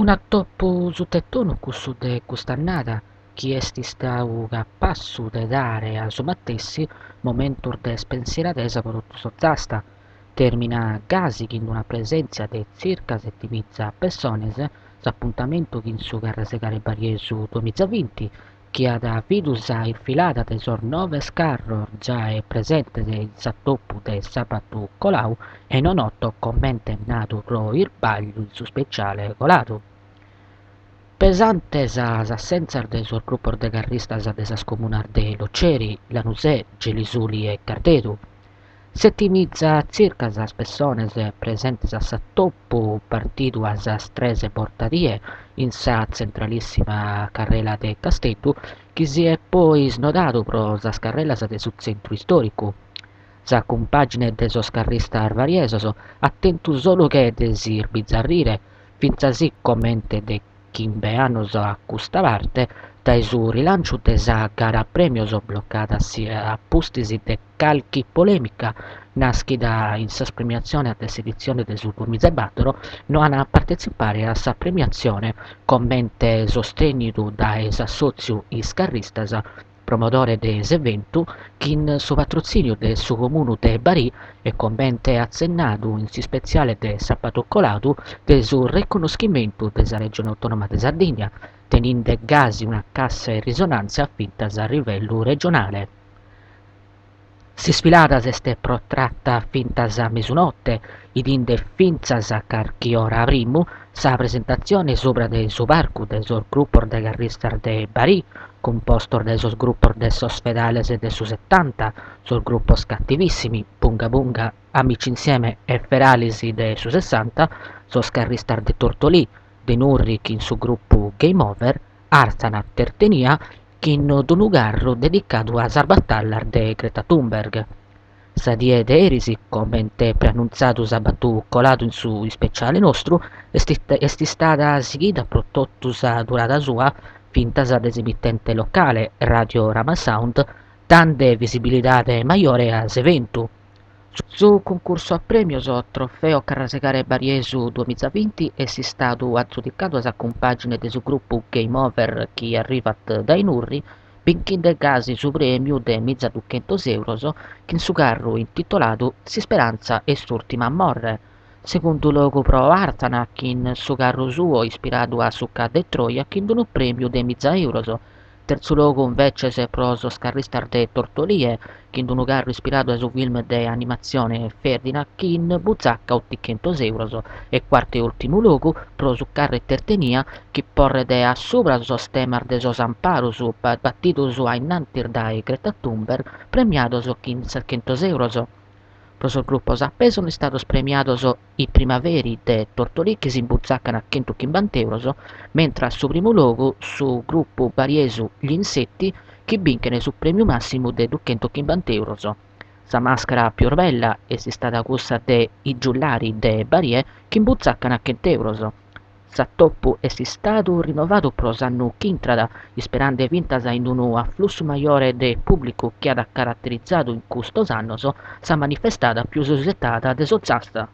Una toppu su tettono cussu de cust'annata, chi esti stau a passu de dare a su mattessi, momentur de spensieratesa pro tutto sottasta. Termina gasi chi una presenza de circa 7.000 persones, s'appuntamento chi in su carresegare bariesu 2020, chi ad vidus a infilata tesor 9 scarro già è presente de zattoppu de sabatu colau e non otto commente nato pro il baglio il su speciale colato. Pesantes as assenzas de sos grupos de carristas de sas comunas de Loceri, Lanusè, Gelisuli e Cardedu. Settimiza circa as persones presentes a s'attoppu partidu a sas 13 portarie in sa centralissima carrera de Casteddu, chi si è poi snodadu pro sas carreras de su centru istoricu. Sa compagine de sos carristas variesos, attentu solo che desir bizzarrire, finzasì commente de chimbeanos a custa parte, dai su rilancio de sa gara premios bloccata sia a pustisi de calchi polemica, naschida in sa premiazione ad edizione de su 2004, non hanno partecipare a sa premiazione, commente sostenido da sa soziu is carristas, promotore de s'eventu, chi in su patrocinio de su comunu de Bari e commente accennadu in si speciale de sabato colatu de su riconoscimento de sa regione autonoma de Sardegna, teninde gasi una cassa e risonanza fintas a livello regionale. Si sfiladas este protratta fintas a mesunotte, idinde finzas a carchi ora primu, sa presentazione sopra de su parcu de sos grupos de carristas de Bari, composto de sos grupos de sos fedales de su 70, sos grupos cattivissimi, Bunga Bunga, Amici Insieme e Feralisi de su 60, sos carristas de Tortolì, de Nurric in su gruppo Game Over, Arzana Tertenia, in un garro dedicato a Sarbattallar de Greta Thunberg. Sa die de erisi, commente preannunziato sabatù colato in su speciale nostru, esti stata seguita pro tottu sa durata sua, fintas ad esimittente locale, Radio Rama Sound, dande visibilitate maiore a s'eventu. Su concorso a premios o trofeo Carrasegare Bariesu 2020 essi stato aggiudicato a sa compagine de su gruppo Game Over chi arrivat dai Nurri, benché de casi su premio de 1.200 euros che in su carro intitolato Si Speranza e s'ultima a morre. Secondo logo pro Artana che in su carro suo ispirato a Succa de Troia che in un premio de 1.000 euros. Terzo logo invece se proso scarristar de Tortolie, che in un carro ispirato a su film de animazione Ferdinand, che in buzzacca 800 euros. E quarto e ultimo logo pro su carro e tertenia, che porre de a sopra sos temar de sos amparus battito su a innantir dai Greta Thunberg, premiato su 500 euros. Pro sul gruppo Zappè sono stato premiato i primaveri de Tortolì che si imbuzzaccano a 150 euros, mentre a suo primo logo su gruppo Bariesu gli insetti che vincono sul premio massimo de 250 euros. Sa maschera più bella è stata questa de i giullari de Barie che imbuzzaccano a 100 euros. S'attoppu è stato rinnovato pro s'annu chintrada, sperando vintas in un afflusso maggiore de pubblico che ha caratterizzato in custos annos sa manifestata più sussettata de sozzasta.